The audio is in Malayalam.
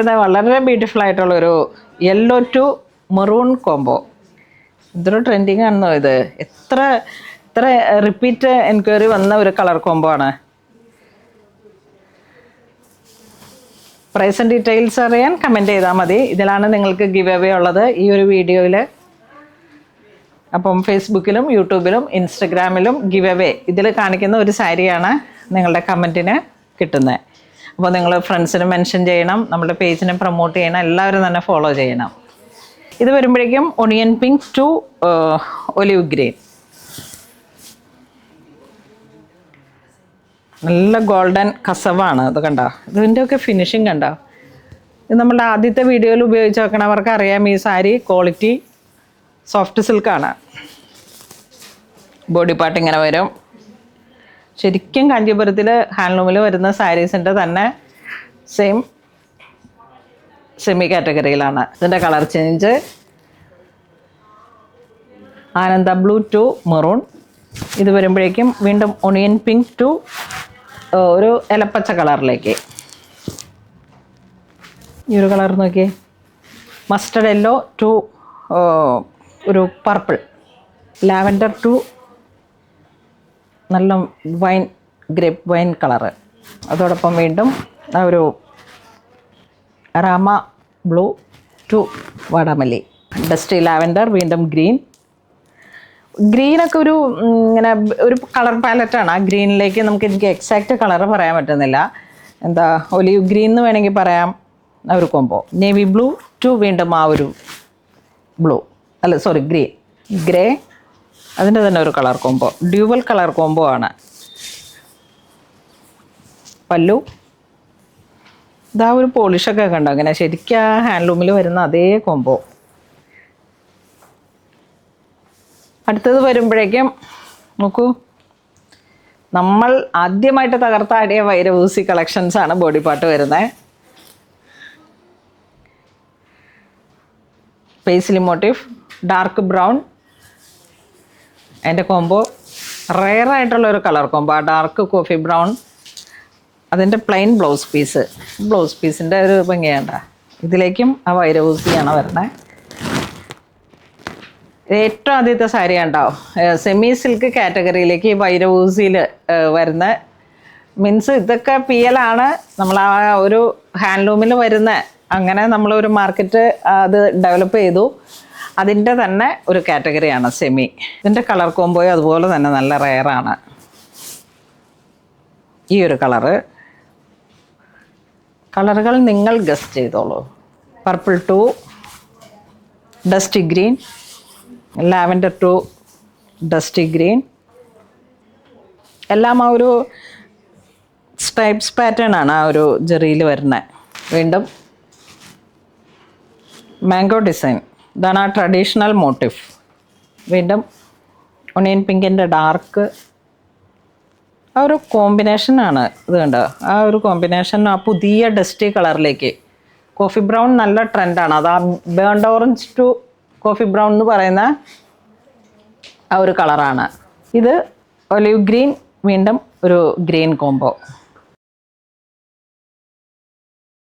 ഇത് വളരെ ബ്യൂട്ടിഫുൾ ആയിട്ടുള്ളൊരു യെല്ലോ ടു മെറൂൺ കോംബോ. ഇതൊരു ട്രെൻഡിങ് ആണെന്നോ ഇത്. എത്ര റിപ്പീറ്റ് എൻക്വയറി വന്ന ഒരു കളർ കോംബോ ആണ്. പ്രൈസ് ആൻഡ് ഡീറ്റെയിൽസ് അറിയാൻ കമൻറ്റ് ചെയ്താൽ മതി. ഇതിലാണ് നിങ്ങൾക്ക് ഗിവ് അവേ ഉള്ളത് ഈ ഒരു വീഡിയോയിൽ. അപ്പം ഫേസ്ബുക്കിലും യൂട്യൂബിലും ഇൻസ്റ്റഗ്രാമിലും ഗിവ് അവേ ഇതിൽ കാണിക്കുന്ന ഒരു സാരിയാണ് നിങ്ങളുടെ കമൻറ്റിന് കിട്ടുന്നത്. അപ്പോൾ നിങ്ങൾ ഫ്രണ്ട്സിന് മെൻഷൻ ചെയ്യണം, നമ്മുടെ പേജിനെ പ്രൊമോട്ട് ചെയ്യണം, എല്ലാവരും തന്നെ ഫോളോ ചെയ്യണം. ഇത് വരുമ്പോഴേക്കും onion pink to olive green. നല്ല ഗോൾഡൻ കസവാണ്. ഇത് കണ്ടോ, ഇതിൻ്റെയൊക്കെ ഫിനിഷിങ് കണ്ടോ. ഇത് നമ്മളുടെ ആദ്യത്തെ വീഡിയോയിൽ ഉപയോഗിച്ച് നോക്കണവർക്ക് അറിയാം ഈ സാരി ക്വാളിറ്റി സോഫ്റ്റ് സിൽക്കാണ്. ബോഡി പാർട്ട് ഇങ്ങനെ വരും. ശരിക്കും കാഞ്ചീപുരത്തിൽ ഹാൻഡ്ലൂമിൽ വരുന്ന സാരീസിൻ്റെ തന്നെ സെയിം സെമി കാറ്റഗറിയിലാണ്. ഇതിൻ്റെ colour change Ananda blue to maroon. ഇത് വരുമ്പോഴേക്കും വീണ്ടും ഒണിയൻ പിങ്ക് ടു ഒരു ഇലപ്പച്ച കളറിലേക്ക്. ഈ ഒരു കളർ നോക്കിയേ, മസ്റ്റർഡ് യെല്ലോ ടു ഒരു പർപ്പിൾ, ലാവൻഡർ ടു നല്ല വൈൻ ഗ്രേപ്പ് വൈൻ കളറ്. അതോടൊപ്പം വീണ്ടും ആ ഒരു റാമ ബ്ലൂ ടു വാടാമല്ലി, ഡസ്റ്റി ലാവൻഡർ, വീണ്ടും ഗ്രീനൊക്കെ ഒരു ഇങ്ങനെ ഒരു കളർ പാലറ്റാണ്. ആ ഗ്രീനിലേക്ക് എനിക്ക് എക്സാക്റ്റ് കളറ് പറയാൻ പറ്റുന്നില്ല. എന്താ ഒലിവ് ഗ്രീൻ എന്ന് വേണമെങ്കിൽ പറയാം. ആ ഒരു കോംബോ നേവി ബ്ലൂ ടു വീണ്ടും ആ ഒരു ബ്ലൂ, അല്ല സോറി ഗ്രേ, അതിൻ്റെ തന്നെ ഒരു colour combo, dual colour combo ആണ്. പല്ലു ഇതാ ഒരു പോളിഷൊക്കെ കണ്ടോ, അങ്ങനെ ശരിക്കും ആ ഹാൻഡ്ലൂമിൽ വരുന്ന അതേ കോംബോ. അടുത്തത് വരുമ്പോഴേക്കും നോക്കൂ, നമ്മൾ ആദ്യമായിട്ട് തകർത്താടിയ വൈരവൂസി കളക്ഷൻസാണ് ബോഡി പാർട്ട് വരുന്നത്. പേസ്ലി മോട്ടീഫ്, ഡാർക്ക് ബ്രൗൺ, അതിൻ്റെ കോംബോ റെയറായിട്ടുള്ളൊരു കളർ കോംബോ. ആ ഡാർക്ക് കോഫി ബ്രൗൺ, അതിൻ്റെ പ്ലെയിൻ ബ്ലൗസ് പീസിൻ്റെ ഒരു ഭംഗിയാണ്ട. ഇതിലേക്കും ആ വൈരവൂസിയാണ് വരുന്നത്. ഏറ്റവും ആദ്യത്തെ സാരി ഉണ്ടാവും സെമി സിൽക്ക് കാറ്റഗറിയിലേക്ക് ഈ വൈരവൂസിയിൽ വരുന്ന മീൻസ് ഇതൊക്കെ PL നമ്മൾ ആ ഒരു ഹാൻഡ്ലൂമിൽ വരുന്ന, അങ്ങനെ നമ്മളൊരു മാർക്കറ്റ് അത് ഡെവലപ്പ് ചെയ്തു. അതിൻ്റെ തന്നെ ഒരു കാറ്റഗറിയാണ് സെമി. ഇതിൻ്റെ കളർ കോംബോയും അതുപോലെ തന്നെ നല്ല റെയറാണ്. ഈ ഒരു കളറുകൾ നിങ്ങൾ ഗസ് ചെയ്തോളൂ. Purple to dusty green, lavender to dusty green, എല്ലാം ആ ഒരു സ്ട്രൈപ്സ് പാറ്റേൺ ആണ് ആ ഒരു ജെറിയിൽ വരുന്നത്. വീണ്ടും മാംഗോ ഡിസൈൻ, ഇതാണ് ആ ട്രഡീഷണൽ മോട്ടീഫ്. വീണ്ടും ഒണിയൻ പിങ്കിൻ്റെ ഡാർക്ക്, ആ ഒരു കോമ്പിനേഷനാണ് ഇത് കണ്ടോ. ആ ഒരു കോമ്പിനേഷൻ ആ പുതിയ ഡസ്റ്റി കളറിലേക്ക്. കോഫി ബ്രൗൺ നല്ല ട്രെൻഡാണ്. അത് ആ burnt orange to coffee brown എന്ന് പറയുന്ന ആ ഒരു കളറാണ്. ഇത് ഒലിവ് ഗ്രീൻ, വീണ്ടും ഒരു ഗ്രീൻ കോംബോ.